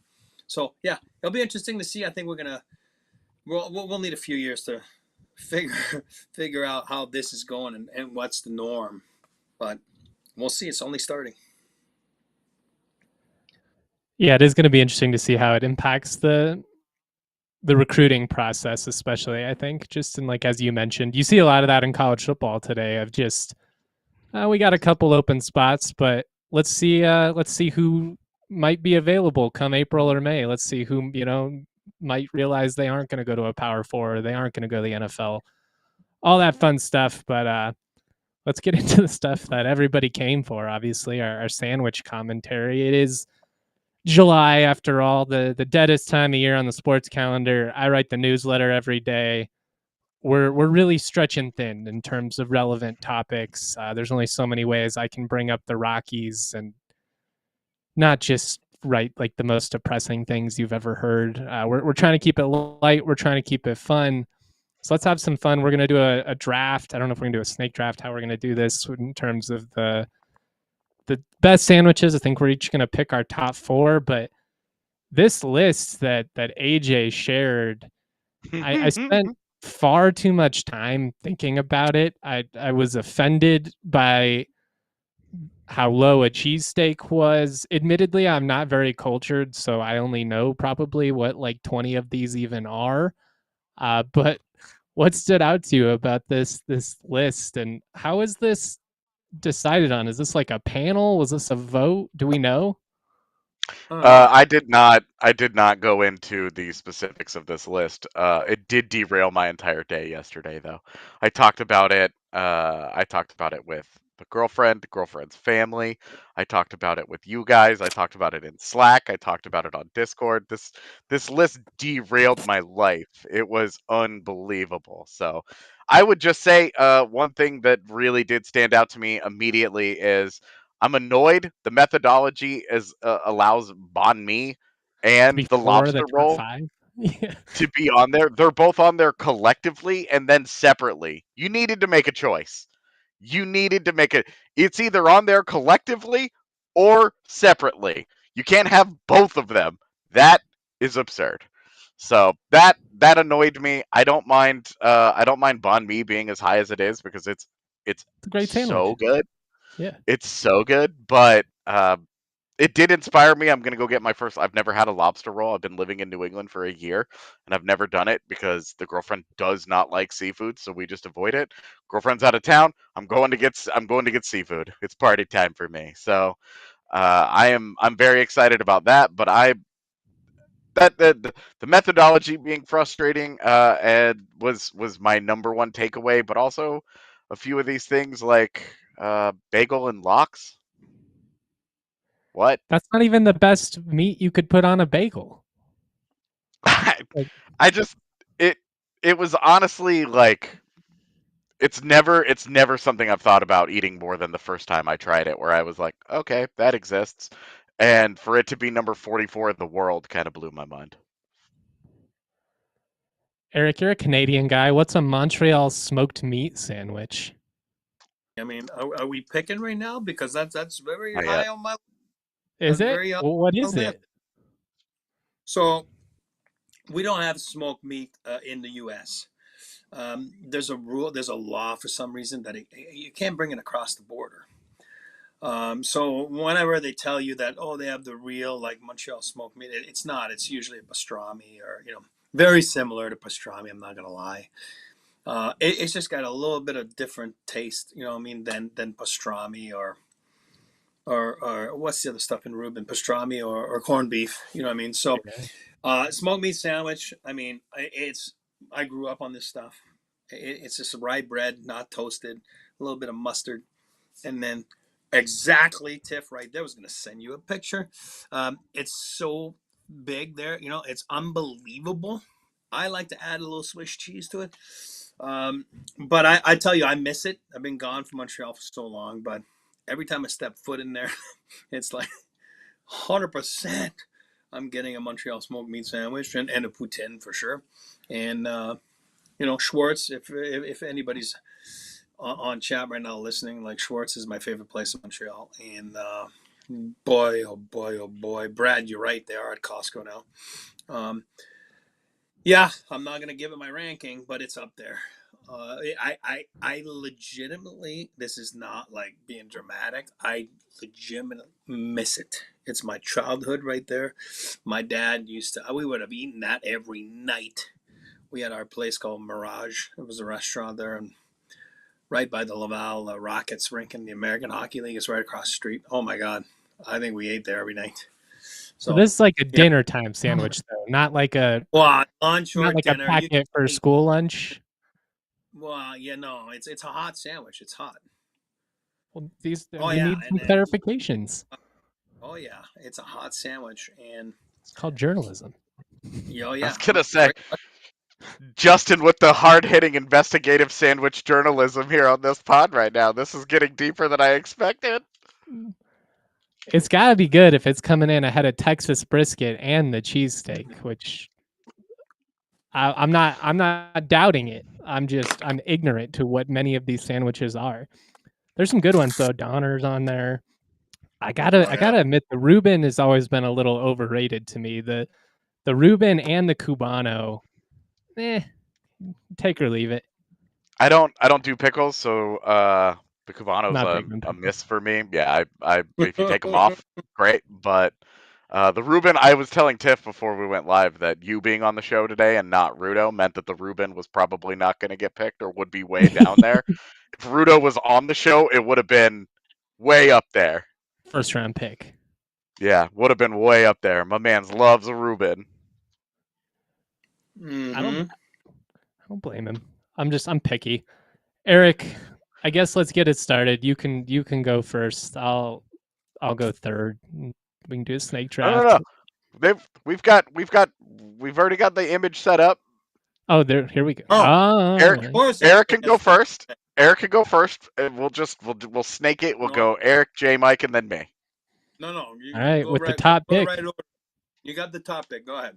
So yeah, it'll be interesting to see. I think we'll need a few years to figure out how this is going and what's the norm, but we'll see. It's only starting. Yeah, it is going to be interesting to see how it impacts the recruiting process, especially. I think just in, like, as you mentioned, you see a lot of that in college football today of just we got a couple open spots, but let's see who might be available come April or May. Let's see who might realize they aren't going to go to a Power 4, or they aren't going to go to the NFL, all that fun stuff. But let's get into the stuff that everybody came for, obviously, our sandwich commentary. It is July, after all, the deadest time of year on the sports calendar. I write the newsletter every day. We're really stretching thin in terms of relevant topics. There's only so many ways I can bring up the Rockies and not just write like the most depressing things you've ever heard. We're trying to keep it light. We're trying to keep it fun. So let's have some fun. We're going to do a draft. I don't know if we're going to do a snake draft, how we're going to do this in terms of the best sandwiches. I think we're each going to pick our top 4. But this list that AJ shared, I spent far too much time thinking about it. I was offended by how low a cheesesteak was. Admittedly, I'm not very cultured, so I only know probably what like 20 of these even are. But what stood out to you about this list, and how is this decided on? Is this like a panel? Was this a vote? Do we know? I did not go into the specifics of this list. It did derail my entire day yesterday, though. I talked about it. I talked about it with the girlfriend's family. I talked about it with you guys. I talked about it in Slack. I talked about it on Discord. This list derailed my life. It was unbelievable. So I would just say one thing that really did stand out to me immediately is I'm annoyed. The methodology allows banh mi and the Before the lobster top roll. 5? Yeah. to be on there. They're both on there collectively and then separately. You needed to make a choice. You needed to make it. It's either on there collectively or separately. You can't have both of them. That is absurd. So that annoyed me. I don't mind. I don't mind banh mi being as high as it is because it's It's a great sandwich. so good. Yeah. It's so good, but it did inspire me. I'm gonna go get my first. I've never had a lobster roll. I've been living in New England for a year, and I've never done it because the girlfriend does not like seafood, so we just avoid it. Girlfriend's out of town. I'm going to get seafood. It's party time for me. So I'm very excited about that. But the methodology being frustrating and was my number one takeaway. But also a few of these things like bagel and lox. What? That's not even the best meat you could put on a bagel. I just it was honestly like it's never something I've thought about eating more than the first time I tried it, where I was like, okay, that exists. And for it to be number 44 in the world kind of blew my mind. Eric, you're a Canadian guy. What's a Montreal smoked meat sandwich? I mean, are we picking right now? Because that's very Not high yet. on my. Is That's it? very Well, what is list. it? So we don't have smoked meat in the U.S. There's a rule. There's a law for some reason that you can't bring it across the border. So whenever they tell you that, oh, they have the real like Montreal smoked meat, it's not. It's usually a pastrami or very similar to pastrami. I'm not gonna lie. It's just got a little bit of different taste. You know what I mean? Than pastrami or what's the other stuff in Reuben? Pastrami or corned beef. You know what I mean? So smoked meat sandwich. I mean, I grew up on this stuff. It's just rye bread, not toasted, a little bit of mustard, and then exactly Tiff right there. I was going to send you a picture. It's so big there. It's unbelievable. I like to add a little Swiss cheese to it. But I tell you, I miss it. I've been gone from Montreal for so long, but every time I step foot in there, it's like 100%. I'm getting a Montreal smoked meat sandwich and a poutine for sure. And, Schwartz, if anybody's on chat right now listening, like Schwartz is my favorite place in Montreal. And boy, oh boy, oh boy. Brad, you're right. They are at Costco now. Yeah, I'm not going to give it my ranking, but it's up there. I legitimately, this is not like being dramatic. I legitimately miss it. It's my childhood right there. My dad we would have eaten that every night. We had our place called Mirage. It was a restaurant there, and right by the Laval Rockets rink in the American Hockey League. It's right across the street. Oh my God. I think we ate there every night. So this is like a dinner time sandwich, though, not like a lunch or dinner. A packet for school lunch. Well, no, it's a hot sandwich. It's hot. Well, we need some clarifications. Oh yeah, it's a hot sandwich, and it's called journalism. Oh yeah, I was gonna say, Justin with the hard-hitting investigative sandwich journalism here on this pod right now. This is getting deeper than I expected. It's got to be good if it's coming in ahead of Texas brisket and the cheesesteak, which I'm not doubting it. I'm ignorant to what many of these sandwiches are. There's some good ones though. Donner's on there. I gotta admit the Reuben has always been a little overrated to me. The Reuben and the Cubano, take or leave it. I don't do pickles, so the Cubano's a miss for me. Yeah, I if you take them off, great. But the Reuben, I was telling Tiff before we went live that you being on the show today and not Rudo meant that the Reuben was probably not going to get picked or would be way down there. If Rudo was on the show, it would have been way up there. First round pick. Yeah, would have been way up there. My man's loves a Reuben. Mm-hmm. I don't blame him. I'm picky. Eric, I guess let's get it started. You can go first. I'll go third. We can do a snake draft. No. We've already got the image set up. Oh, here we go. Eric can go first. Eric can go first. And we'll snake it. We'll go Eric, J, Mike, and then me. No. All right, with the top pick. Right over. You got the top pick. Go ahead.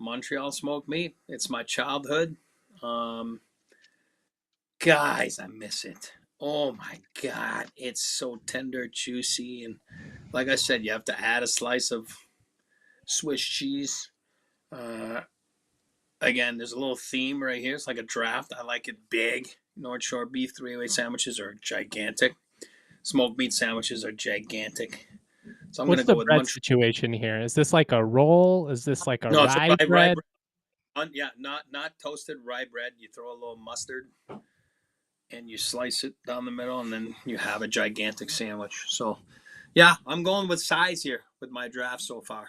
Montreal smoked meat. It's my childhood. Guys, I miss it. Oh my God. It's so tender, juicy. And like I said, you have to add a slice of Swiss cheese. Uh, Again, there's a little theme right here. It's like a draft. I like it big. North Shore beef three-way sandwiches are gigantic. Smoked meat sandwiches are gigantic. So I'm going What's to the go with bread Montreal. situation here? Is this like a roll? Is this like a No, it's a rye rye bread? bread. Yeah, not toasted rye bread. You throw a little mustard and you slice it down the middle, and then you have a gigantic sandwich. So, yeah, I'm going with size here with my draft so far.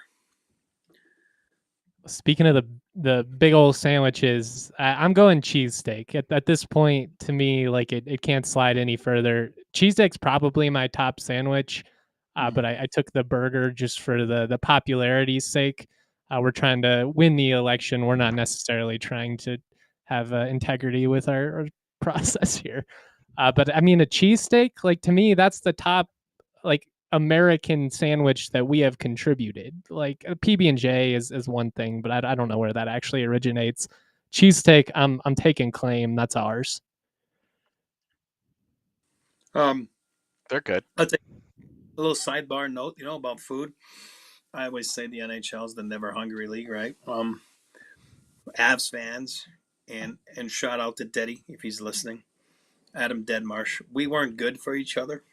Speaking of the big old sandwiches, I'm going cheesesteak. At this point, to me, like it can't slide any further. Cheesesteak's probably my top sandwich, but I took the burger just for the popularity's sake. We're trying to win the election. We're not necessarily trying to have integrity with our process here. But I mean, a cheesesteak, like to me, that's the top, like American sandwich that we have contributed. Like a PB&J is one thing, but I don't know where that actually originates. Cheesesteak, I'm taking claim. That's ours. They're good. I'll take a little sidebar note, about food. I always say the NHL is the never hungry league, right? Avs fans, and shout out to Deddy if he's listening. Adam Deadmarsh. We weren't good for each other.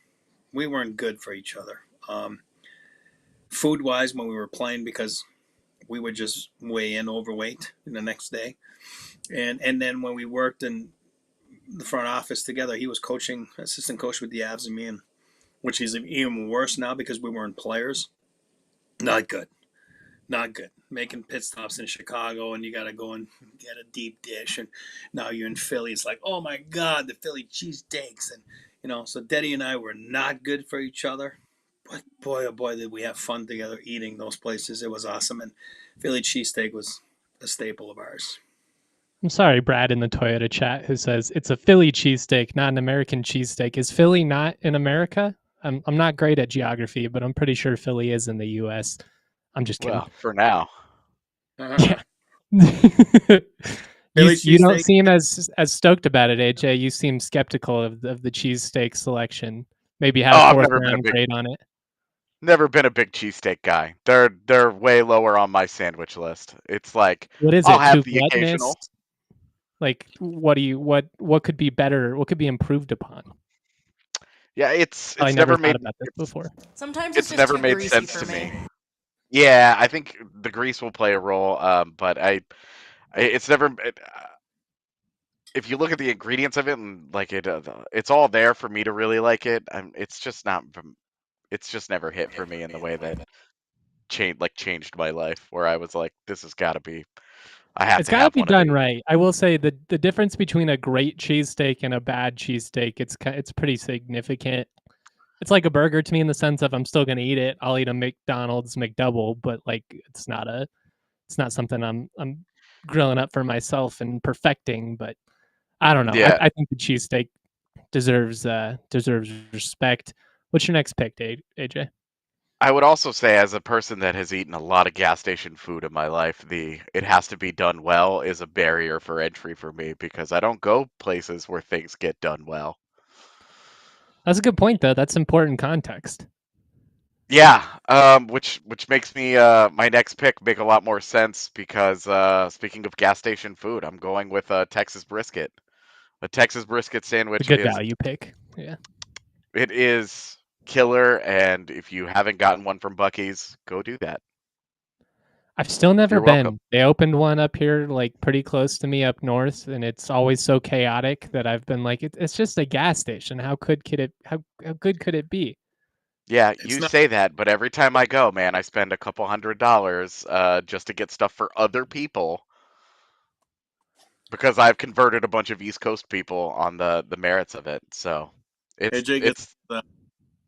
Food wise, when we were playing, because we would just weigh in overweight the next day, and then when we worked in the front office together, he was coaching, assistant coach with the Avs and me, and which is even worse now because we weren't players. Not good. Making pit stops in Chicago, and you got to go and get a deep dish, and now you're in Philly. It's like, oh my God, the Philly cheesesteaks, and so Deddy and I were not good for each other. But boy, oh boy, did we have fun together eating those places. It was awesome, and Philly cheesesteak was a staple of ours. I'm sorry, Brad in the Toyota chat, who says it's a Philly cheesesteak, not an American cheesesteak. Is Philly not in America? I'm not great at geography, but I'm pretty sure Philly is in the U.S. I'm just kidding. Well, for now. Yeah. Philly you don't cheesesteak. seem as stoked about it, AJ. You seem skeptical of the cheesesteak selection. Maybe had a fourth round grade on it. Never been a big cheesesteak guy. They're way lower on my sandwich list. It's like, what is I'll it? have Too the gluttonous? occasional. Like, what could be better? What could be improved upon? Yeah, it's I never never thought made about this before. Sometimes it's just never too made greasy sense for to me. Yeah, I think the grease will play a role, but it's never. If you look at the ingredients of it and like it's all there for me to really like it. It's just not. It's just never hit for me in the way that changed my life. Where I was like, this has got to be. I have It's to got to have be one of done these. right. I will say the difference between a great cheesesteak and a bad cheesesteak, it's pretty significant. It's like a burger to me in the sense of I'm still going to eat it. I'll eat a McDonald's McDouble, but like it's not something I'm grilling up for myself and perfecting. But I don't know. Yeah. I think the cheesesteak deserves respect. What's your next pick, AJ? I would also say, as a person that has eaten a lot of gas station food in my life, it has to be done well is a barrier for entry for me because I don't go places where things get done well. That's a good point, though. That's important context. Yeah, which makes me my next pick make a lot more sense because speaking of gas station food, I'm going with a Texas brisket. A Texas brisket sandwich It's a good is value pick. Yeah. It is killer, and if you haven't gotten one from Buc-ee's, go do that. I've still never You're been. welcome. They opened one up here, like pretty close to me up north, and it's always so chaotic that I've been like, it's just a gas station. How good could it be? Yeah, It's you not- say that, but every time I go, man, I spend a couple $100 just to get stuff for other people because I've converted a bunch of East Coast people on the merits of it. So AJ gets it's the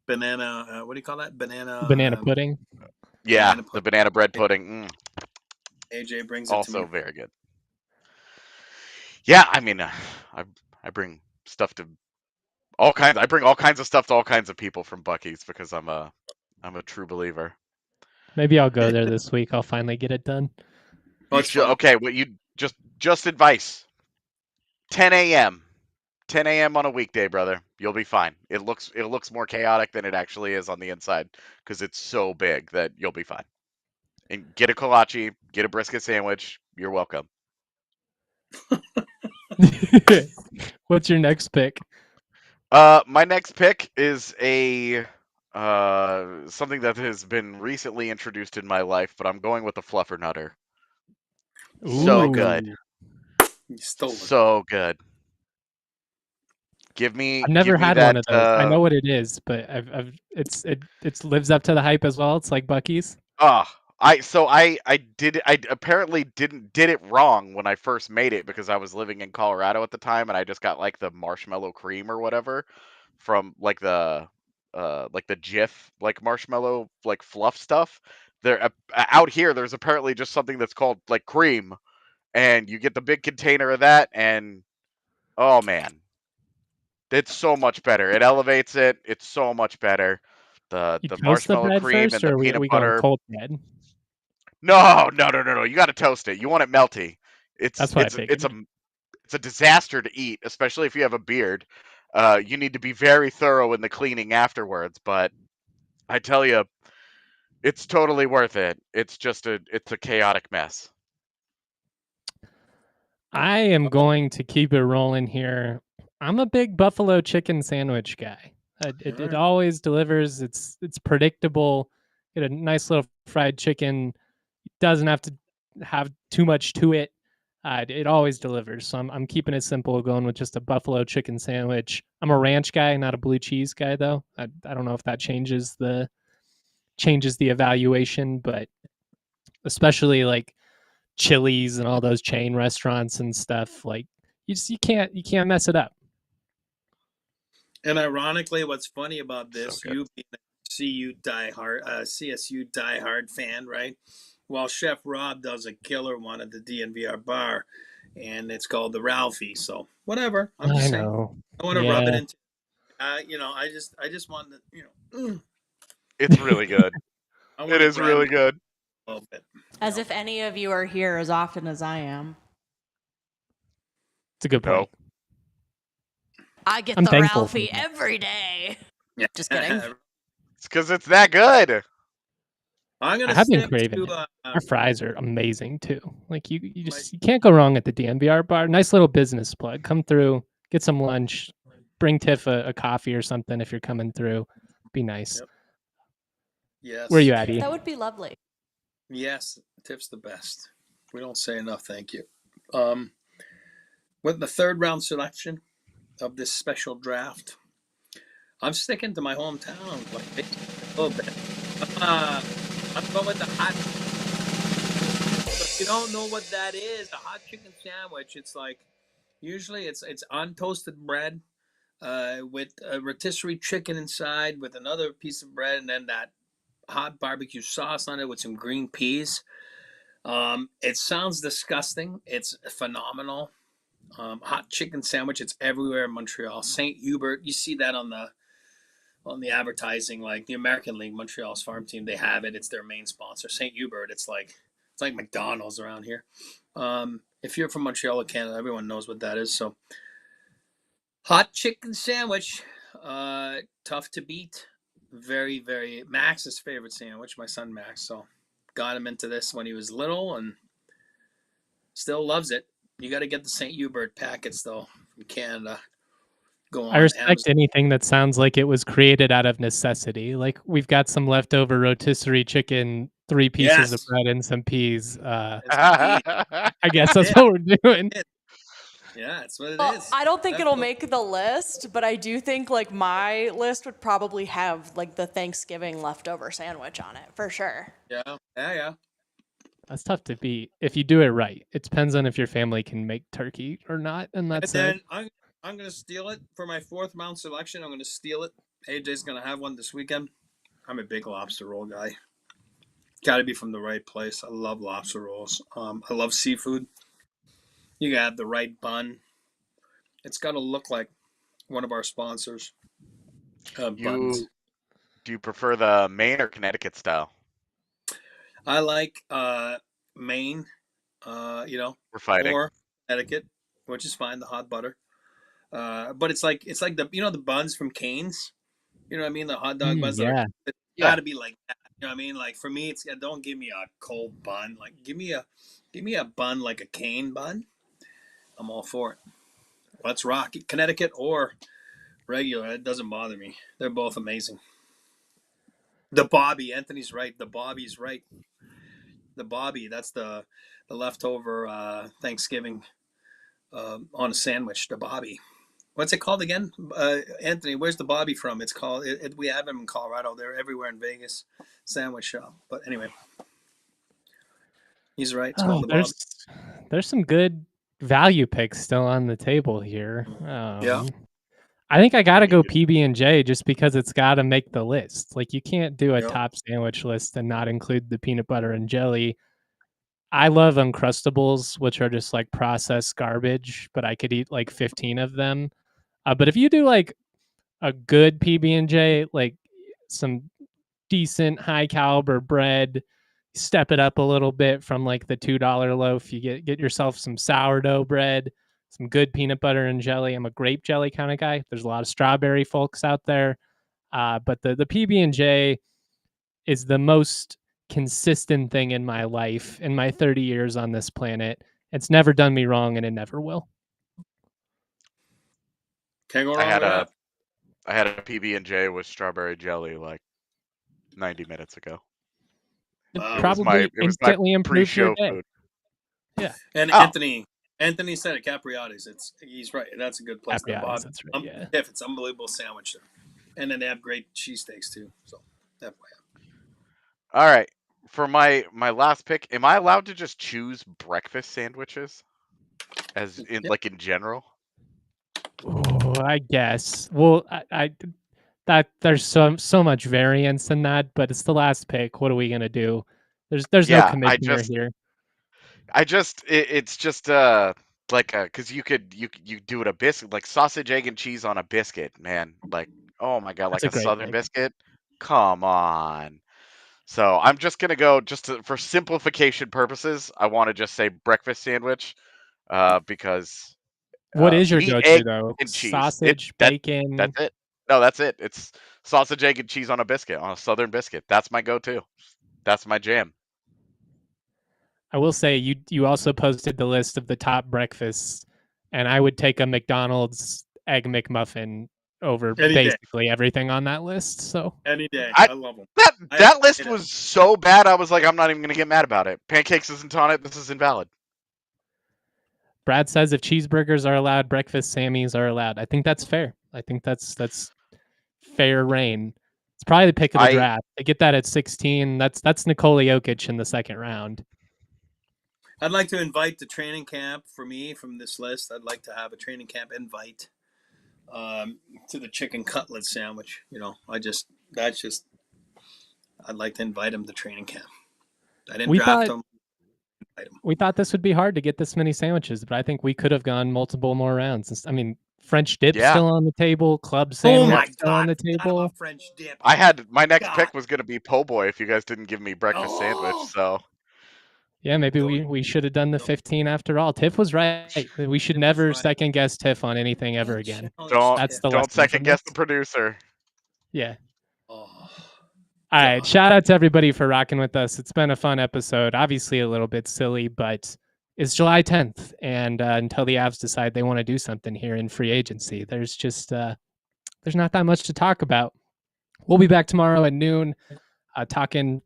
banana. What do you call that? Banana pudding. yeah, banana the pudding. banana bread pudding. AJ brings it to Also me. very good. Yeah, I mean, I bring stuff to all kinds. I bring all kinds of stuff to all kinds of people from Buc-ee's because I'm a true believer. Maybe I'll go there this week. I'll finally get it done. Oh, it's fun. Okay, what you just advice. 10 a.m. 10 a.m. on a weekday, brother. You'll be fine. It looks more chaotic than it actually is on the inside because it's so big that you'll be fine. And get a kolache, get a brisket sandwich. You're welcome. What's your next pick? My next pick is a something that has been recently introduced in my life, but I'm going with the fluffernutter. So good. You stole it. So good. Give me I've never had that, one of those. I know what it is, but it lives up to the hype as well. It's like Buc-ee's. I apparently did it wrong when I first made it because I was living in Colorado at the time and I just got like the marshmallow cream or whatever from like the Jif like marshmallow like fluff stuff. There out here there's apparently just something that's called like cream and you get the big container of that and oh man, it's so much better. It elevates it. It's so much better. You The toast the marshmallow bread cream first, and the or peanut we going butter. cold bread? No. You got to toast it. You want it melty. That's what I figured. It's a disaster to eat, especially if you have a beard. You need to be very thorough in the cleaning afterwards. But I tell you, it's totally worth it. It's a chaotic mess. I am going to keep it rolling here. I'm a big buffalo chicken sandwich guy. It Alright. always delivers. It's predictable. Get a nice little fried chicken. It doesn't have to have too much to it. It always delivers. So I'm keeping it simple, going with just a buffalo chicken sandwich. I'm a ranch guy, not a blue cheese guy though. I don't know if that changes the evaluation, but especially like Chili's and all those chain restaurants and stuff, like you can't mess it up. And ironically, what's funny about this, So good. you being a CSU diehard fan, right? Well, Chef Rob does a killer one at the DNVR bar, and it's called the Ralphie. So whatever. I'm just saying. know. I want to rub it into. I just want to. It's really good. It is really good. A little bit. As if any of you are here as often as I am. It's a good point. No. I get I'm the thankful Ralphie for that. every day. Yeah. Just kidding. It's because it's that good. I'm gonna I have been stick craving to. Our fries are amazing too. Like you can't go wrong at the DNVR bar. Nice little business plug. Come through, get some lunch, bring Tiff a coffee or something if you're coming through. Be nice. Yep. Yes. Where are you at, E? That would be lovely. Yes, Tiff's the best. We don't say enough. Thank you. With the third round selection of this special draft, I'm sticking to my hometown like a little bit. I'm going with the hot. So if you don't know what that is, a hot chicken sandwich, it's like usually it's untoasted bread with a rotisserie chicken inside with another piece of bread and then that hot barbecue sauce on it with some green peas. It sounds disgusting. It's phenomenal. Hot chicken sandwich. It's everywhere in Montreal. St. Hubert. You see that on the advertising, like the American League, Montreal's farm team. They have it. It's their main sponsor. St. Hubert. It's like McDonald's around here. If you're from Montreal or Canada, everyone knows what that is. So, hot chicken sandwich. Tough to beat. Very, very Max's favorite sandwich. My son Max. So, got him into this when he was little and still loves it. You got to get the St. Hubert packets though from Canada. Go on. I respect Amazon. anything that sounds like it was created out of necessity. Like we've got some leftover rotisserie chicken, 3 pieces of Yes. bread and some peas. Yes, I guess that's what we're doing. Yeah, that's what it Well, is. I don't think it'll make the list, but I do think like my list would probably have like the Thanksgiving leftover sandwich on it for sure. Yeah. That's tough to beat if you do it right. It depends on if your family can make turkey or not, and that's And it. then I'm gonna steal it for my 4th round selection. I'm gonna steal it. AJ's gonna have one this weekend. I'm a big lobster roll guy. Got to be from the right place. I love lobster rolls. I love seafood. You gotta have the right bun. It's got to look like one of our sponsors. Buns. Do you prefer the Maine or Connecticut style? I like Maine. We're fighting. or Connecticut, which is fine. The hot butter, but it's like the the buns from Cane's. You know what I mean? The hot dog buns. Yeah. It's Yeah. got to be like that. You know what I mean? Like for me, it's don't give me a cold bun. Like give me a bun like a Cane bun. I'm all for it. Let's rock. Connecticut or regular, it doesn't bother me. They're both amazing. The Bobby, Anthony's right. The Bobby's right. The Bobby, that's the leftover Thanksgiving on a sandwich. The Bobby. What's it called again? Anthony, where's the Bobby from? It's called. We have them in Colorado. They're everywhere in Vegas. Sandwich shop. But anyway, he's right. It's called the Bobby. There's some good value picks still on the table here. Yeah. I think I gotta go PB&J just because it's gotta make the list. Like you can't do a top sandwich list and not include the peanut butter and jelly. I love Uncrustables, which are just like processed garbage, but I could eat like 15 of them. But if you do like a good PB&J, like some decent high caliber bread, step it up a little bit from like the $2 loaf. You get yourself some sourdough bread, some good peanut butter and jelly. I'm a grape jelly kind of guy. There's a lot of strawberry folks out there. But the PB&J is the most consistent thing in my life, in my 30 years on this planet. It's never done me wrong and it never will. Can't go wrong with that. I had a PB&J with strawberry jelly like 90 minutes ago. Probably instantly improved your day. Food. Yeah. And Anthony said it, Capriati's. He's right. That's a good place. Capriati's, that's right, yeah. It's an unbelievable sandwich there. And then they have great cheesesteaks too. So FYI. All right. For my last pick, am I allowed to just choose breakfast sandwiches? As in like in general? Oh, I guess. Well, that there's so much variance in that, but it's the last pick. What are we gonna do? There's no commitment here. It's just like because you do it a biscuit, like sausage, egg, and cheese on a biscuit, man. Like, oh my god, like a Southern biscuit. Come on. So I'm just gonna go for simplification purposes. I want to just say breakfast sandwich, because what is your go-to though? And cheese. Sausage, bacon. That's it. No, that's it. It's sausage, egg, and cheese on a biscuit, on a Southern biscuit. That's my go-to. That's my jam. I will say you also posted the list of the top breakfasts, and I would take a McDonald's Egg McMuffin over basically everything on that list. So any day, I love them. That list was so bad. I was like, I'm not even gonna get mad about it. Pancakes isn't on it. This is invalid. Brad says if cheeseburgers are allowed, breakfast Sammys are allowed. I think that's fair. I think that's fair reign. It's probably the pick of the draft. They get that at 16. That's Nikola Jokic in the second round. I'd like to invite the training camp for me from this list. I'd like to have a training camp invite to the chicken cutlet sandwich. I'd like to invite him to training camp. I didn't draft him. We thought this would be hard to get this many sandwiches, but I think we could have gone multiple more rounds. I mean, French dip still on the table, club sandwich still on the table. French dip. I had my next pick was going to be po' boy if you guys didn't give me breakfast sandwich. So yeah, maybe we should have done the 15 after all. Tiff was right. We should never second guess Tiff on anything ever again. Don't second guess the producer. Yeah. All right, shout out to everybody for rocking with us. It's been a fun episode. Obviously a little bit silly, but it's July 10th, and until the Avs decide they want to do something here in free agency, there's just there's not that much to talk about. We'll be back tomorrow at noon, talking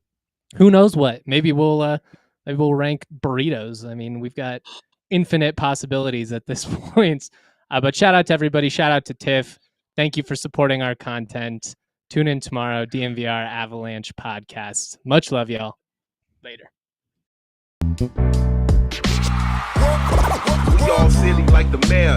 who knows what. Maybe we'll rank burritos. I mean, we've got infinite possibilities at this point. But shout out to everybody. Shout out to Tiff. Thank you for supporting our content. Tune in tomorrow, DNVR Avalanche podcast. Much love, y'all. Later. We all silly like the mayor.